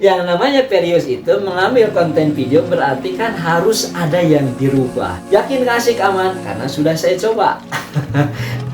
Yang namanya perius itu mengambil konten video berarti kan harus ada yang dirubah. Yakin gak asik aman? Karena sudah saya coba.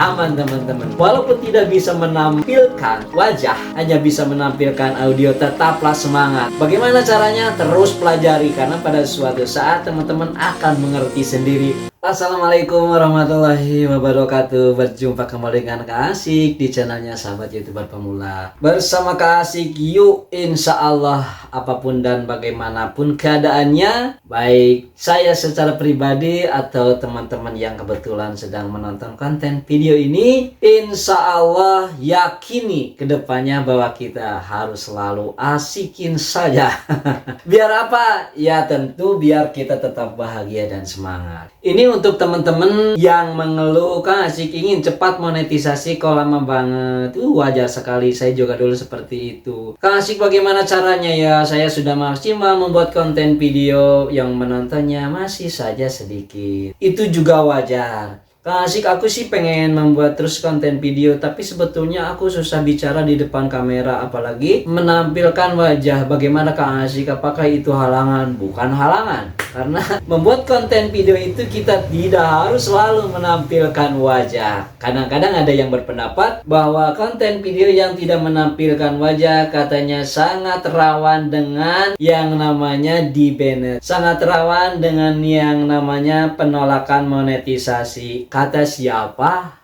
Aman teman-teman. Walaupun tidak bisa menampilkan wajah, hanya bisa menampilkan audio, tetaplah semangat. Bagaimana caranya? Terus pelajari karena pada suatu saat teman-teman akan mengerti sendiri. Assalamualaikum warahmatullahi wabarakatuh. Berjumpa kembali dengan Kak Asik di channelnya Sahabat YouTuber Pemula. Bersama Kak Asik, yuk insya Allah apapun dan bagaimanapun keadaannya, baik saya secara pribadi atau teman-teman yang kebetulan sedang menonton konten video ini, insya Allah yakini kedepannya bahwa kita harus selalu asikin saja. Biar apa? Ya tentu biar kita tetap bahagia dan semangat. Ini untuk teman-teman yang mengeluh, Kang Asik ingin cepat monetisasi kok lama banget. Wajar sekali, saya juga dulu seperti itu. Kang Asik bagaimana caranya ya? Saya sudah maksimal membuat konten video, yang menontonnya masih saja sedikit. Itu juga wajar. Kang Asik, aku sih pengen membuat terus konten video, tapi sebetulnya aku susah bicara di depan kamera, apalagi menampilkan wajah. Bagaimana Kang Asik? Apakah itu halangan? Bukan halangan. Karena membuat konten video itu kita tidak harus selalu menampilkan wajah. Kadang-kadang ada yang berpendapat bahwa konten video yang tidak menampilkan wajah katanya sangat rawan dengan yang namanya di-banned. Sangat rawan dengan yang namanya penolakan monetisasi. Kata siapa?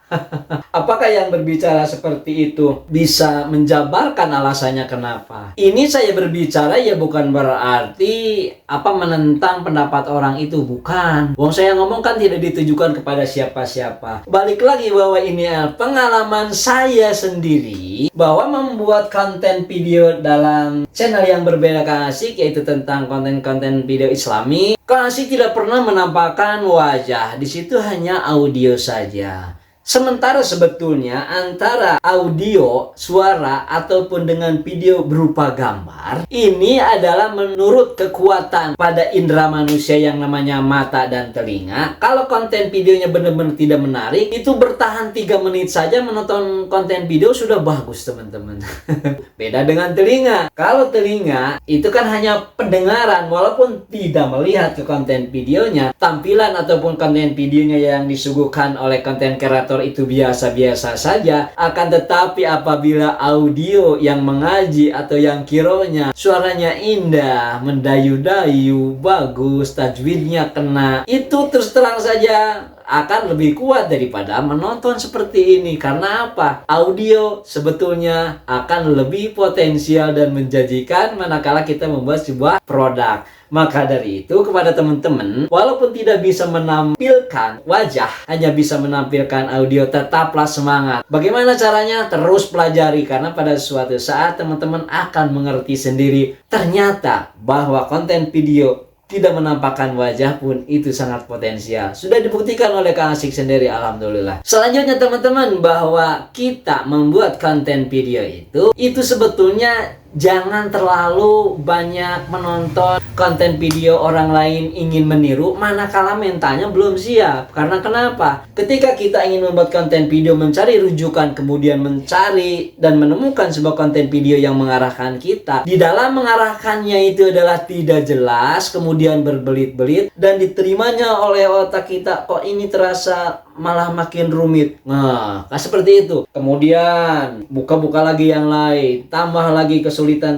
Apakah yang berbicara seperti itu bisa menjabarkan alasannya kenapa? Ini saya berbicara ya bukan berarti menentang pendapat orang itu, bukan. Wong saya ngomong kan tidak ditujukan kepada siapa-siapa. Balik lagi bahwa ini pengalaman saya sendiri bahwa membuat konten video dalam channel yang berbeda Kang Asik, yaitu tentang konten-konten video Islami. Kang Asik tidak pernah menampakkan wajah. Di situ hanya audio saja. Sementara sebetulnya antara audio, suara, ataupun dengan video berupa gambar, ini adalah menurut kekuatan pada indera manusia yang namanya mata dan telinga. Kalau konten videonya benar-benar tidak menarik, itu bertahan 3 menit saja menonton konten video sudah bagus teman-teman. Beda dengan telinga. Kalau telinga itu kan hanya pendengaran, walaupun tidak melihat ke konten videonya, tampilan ataupun konten videonya yang disuguhkan oleh konten kreator itu biasa-biasa saja. Akan tetapi apabila audio yang mengaji atau yang kironya suaranya indah, mendayu-dayu, bagus, tajwidnya kena, itu terus terang saja akan lebih kuat daripada menonton seperti ini. Karena apa? Audio sebetulnya akan lebih potensial dan menjanjikan manakala kita membuat sebuah produk. Maka dari itu kepada teman-teman, walaupun tidak bisa menampilkan wajah, hanya bisa menampilkan audio, tetaplah semangat. Bagaimana caranya? Terus pelajari karena pada suatu saat teman-teman akan mengerti sendiri. Ternyata bahwa konten video tidak menampakkan wajah pun itu sangat potensial. Sudah dibuktikan oleh Kang Asik sendiri, alhamdulillah. Selanjutnya teman-teman, bahwa kita membuat konten video itu sebetulnya jangan terlalu banyak menonton konten video orang lain ingin meniru manakala mentalnya belum siap. Karena kenapa? Ketika kita ingin membuat konten video, mencari rujukan, kemudian mencari dan menemukan sebuah konten video yang mengarahkan kita, di dalam mengarahkannya itu adalah tidak jelas, kemudian berbelit-belit, dan diterimanya oleh otak kita, kok ini terasa malah makin rumit. Nah, seperti itu. Kemudian buka-buka lagi yang lain, tambah lagi kesulitan.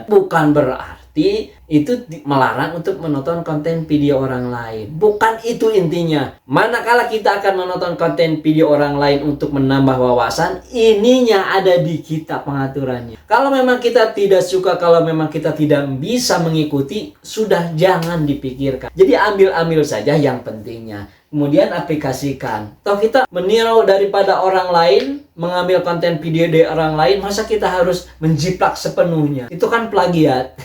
Bukan berarti itu melarang untuk menonton konten video orang lain. Bukan itu intinya. Manakala kita akan menonton konten video orang lain untuk menambah wawasan, ininya ada di kita pengaturannya. Kalau memang kita tidak suka, kalau memang kita tidak bisa mengikuti, sudah jangan dipikirkan. Jadi ambil saja yang pentingnya. Kemudian aplikasikan. Toh kita meniru daripada orang lain, mengambil konten video dari orang lain, masa kita harus menjiplak sepenuhnya? Itu kan plagiat.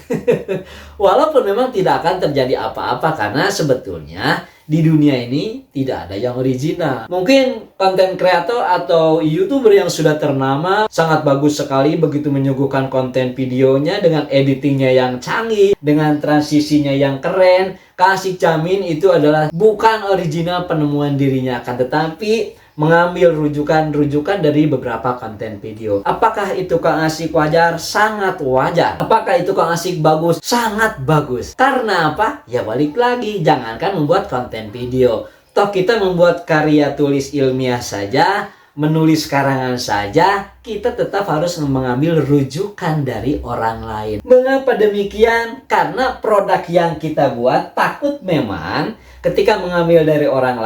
Walaupun memang tidak akan terjadi apa-apa karena sebetulnya di dunia ini tidak ada yang original. Mungkin konten kreator atau YouTuber yang sudah ternama sangat bagus sekali begitu menyuguhkan konten videonya dengan editingnya yang canggih, dengan transisinya yang keren. Kang Asik jamin itu adalah bukan original penemuan dirinya, akan tetapi mengambil rujukan-rujukan dari beberapa konten video. Apakah itu Kang Asik wajar? Sangat wajar. Apakah itu Kang Asik bagus? Sangat bagus. Karena apa? Ya balik lagi, jangankan membuat konten video. Toh kita membuat karya tulis ilmiah saja, menulis karangan saja, kita tetap harus mengambil rujukan dari orang lain. Mengapa demikian? Karena produk yang kita buat takut memang ketika mengambil dari orang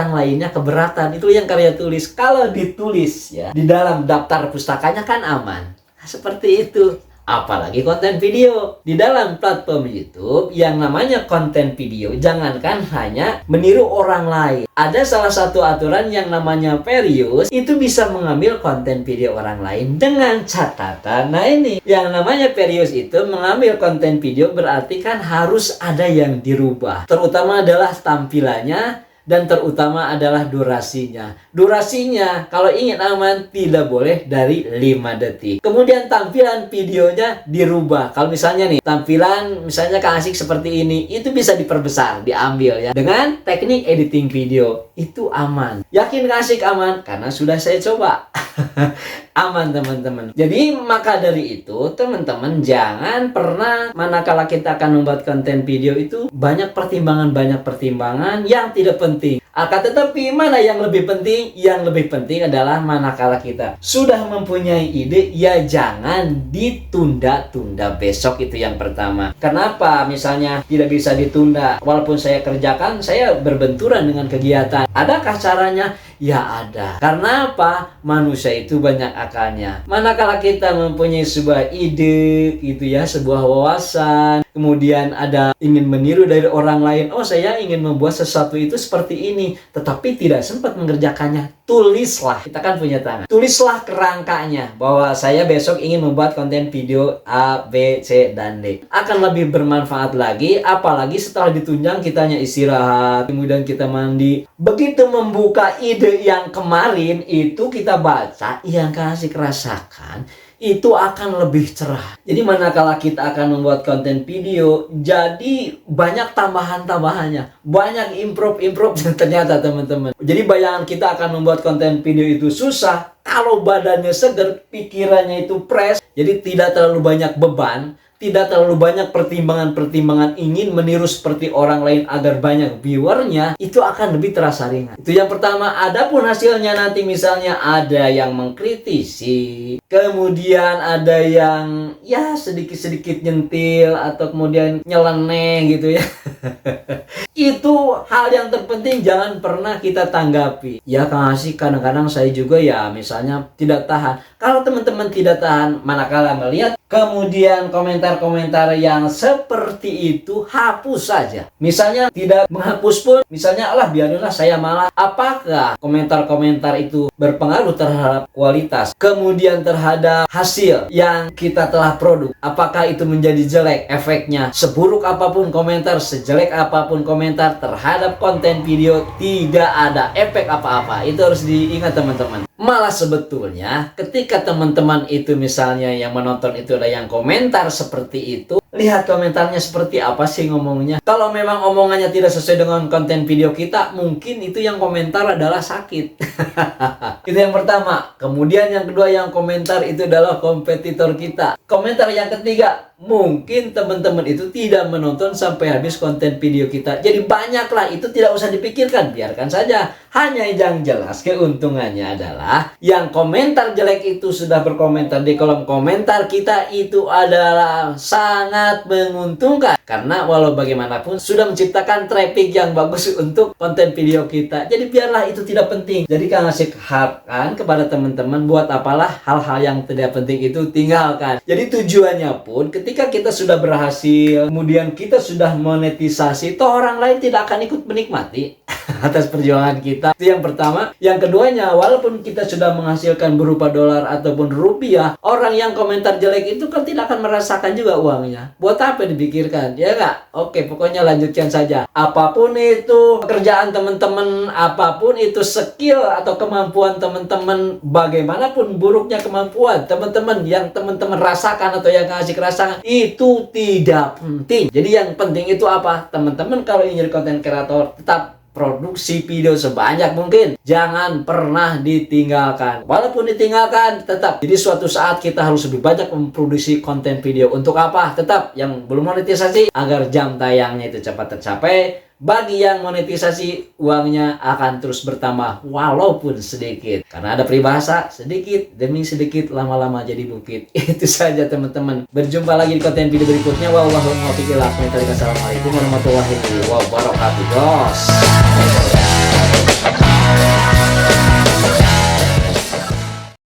lainnya keberatan. Itu yang karya tulis. Kalau ditulis ya di dalam daftar pustakanya kan aman. Nah, seperti itu. Apalagi konten video. Di dalam platform YouTube yang namanya konten video, jangankan hanya meniru orang lain. Ada salah satu aturan yang namanya fair use, itu bisa mengambil konten video orang lain dengan catatan. Nah ini, yang namanya fair use itu mengambil konten video berarti kan harus ada yang dirubah. Terutama adalah tampilannya, dan terutama adalah durasinya. Durasinya kalau ingin aman tidak boleh dari 5 detik. Kemudian tampilan videonya dirubah. Kalau misalnya nih tampilan misalnya Kang Asik seperti ini, itu bisa diperbesar, diambil ya. Dengan teknik editing video itu aman. Yakin Kang Asik aman? Karena sudah saya coba. Aman teman-teman. Jadi maka dari itu teman-teman jangan pernah manakala kita akan membuat konten video itu banyak pertimbangan yang tidak penting. Akan tetapi mana yang lebih penting? Yang lebih penting adalah manakala kita sudah mempunyai ide, ya jangan ditunda-tunda besok, itu yang pertama. Kenapa misalnya tidak bisa ditunda? Walaupun saya kerjakan, saya berbenturan dengan kegiatan. Adakah caranya? Ya ada. Karena apa? Manusia itu banyak akalnya. Manakala kita mempunyai sebuah ide, gitu ya, sebuah wawasan, kemudian ada ingin meniru dari orang lain, oh saya ingin membuat sesuatu itu seperti ini, tetapi tidak sempat mengerjakannya, tulislah. Kita kan punya tangan. Tulislah kerangkanya bahwa saya besok ingin membuat konten video A, B, C, dan D. Akan lebih bermanfaat lagi, apalagi setelah ditunjang kitanya istirahat, kemudian kita mandi. Begitu membuka ide yang kemarin itu kita baca, yang kasih rasakan, itu akan lebih cerah. Jadi manakala kita akan membuat konten video, jadi banyak tambahan-tambahannya, banyak improve ternyata teman-teman. Jadi bayangan kita akan membuat konten video itu susah, kalau badannya seger, pikirannya itu fresh, jadi tidak terlalu banyak beban, tidak terlalu banyak pertimbangan-pertimbangan ingin meniru seperti orang lain agar banyak viewernya, itu akan lebih terasa ringan. Itu yang pertama. Adapun hasilnya nanti misalnya ada yang mengkritisi, kemudian ada yang ya sedikit-sedikit nyentil atau kemudian nyeleneh gitu ya. Itu hal yang terpenting jangan pernah kita tanggapi. Ya Kang Asik, kadang-kadang saya juga ya misalnya tidak tahan. Kalau teman-teman tidak tahan, manakala melihat kemudian komentar-komentar yang seperti itu, hapus saja. Misalnya tidak menghapus pun, misalnya alah biarinlah saya malah. Apakah komentar-komentar itu berpengaruh terhadap kualitas, kemudian terhadap hasil yang kita telah produk? Apakah itu menjadi jelek? Efeknya seburuk apapun komentar, sejelek apapun komentar terhadap konten video, tidak ada efek apa-apa. Itu harus diingat teman-teman. Malah sebetulnya ketika teman-teman itu misalnya yang menonton itu ada yang komentar seperti itu, lihat komentarnya seperti apa sih ngomongnya. Kalau memang omongannya tidak sesuai dengan konten video kita, mungkin itu yang komentar adalah sakit. Itu yang pertama. Kemudian yang kedua yang komentar itu adalah kompetitor kita. Komentar yang ketiga, mungkin teman-teman itu tidak menonton sampai habis konten video kita. Jadi banyaklah, itu tidak usah dipikirkan, biarkan saja. Hanya yang jelas keuntungannya adalah yang komentar jelek itu sudah berkomentar di kolom komentar kita, itu adalah sangat menguntungkan. Karena walau bagaimanapun sudah menciptakan traffic yang bagus untuk konten video kita. Jadi biarlah itu tidak penting. Jadi Kang Asik harapkan kepada teman-teman, buat apalah hal-hal yang tidak penting itu tinggalkan. Jadi tujuannya pun ketika kita sudah berhasil, kemudian kita sudah monetisasi, toh orang lain tidak akan ikut menikmati atas perjuangan kita. Itu yang pertama. Yang keduanya, walaupun kita sudah menghasilkan berupa dolar ataupun rupiah, orang yang komentar jelek itu kan tidak akan merasakan juga uangnya. Buat apa dipikirkan? Ya nggak? Oke, pokoknya lanjutkan saja. Apapun itu pekerjaan teman-teman, apapun itu skill atau kemampuan teman-teman, bagaimanapun buruknya kemampuan teman-teman yang teman-teman rasakan atau yang Asik rasakan, itu tidak penting. Jadi yang penting itu apa? Teman-teman kalau ingin jadi konten kreator, tetap produksi video sebanyak mungkin. Jangan pernah ditinggalkan. Walaupun ditinggalkan, tetap. Jadi suatu saat kita harus lebih banyak memproduksi konten video. Untuk apa? Tetap yang belum monetisasi, agar jam tayangnya itu cepat tercapai. Bagi yang monetisasi, uangnya akan terus bertambah walaupun sedikit. Karena ada peribahasa, sedikit demi sedikit lama-lama jadi bukit. Itu saja teman-teman. Berjumpa lagi di konten video berikutnya. Wallahualam. Assalamualaikum warahmatullahi wabarakatuh.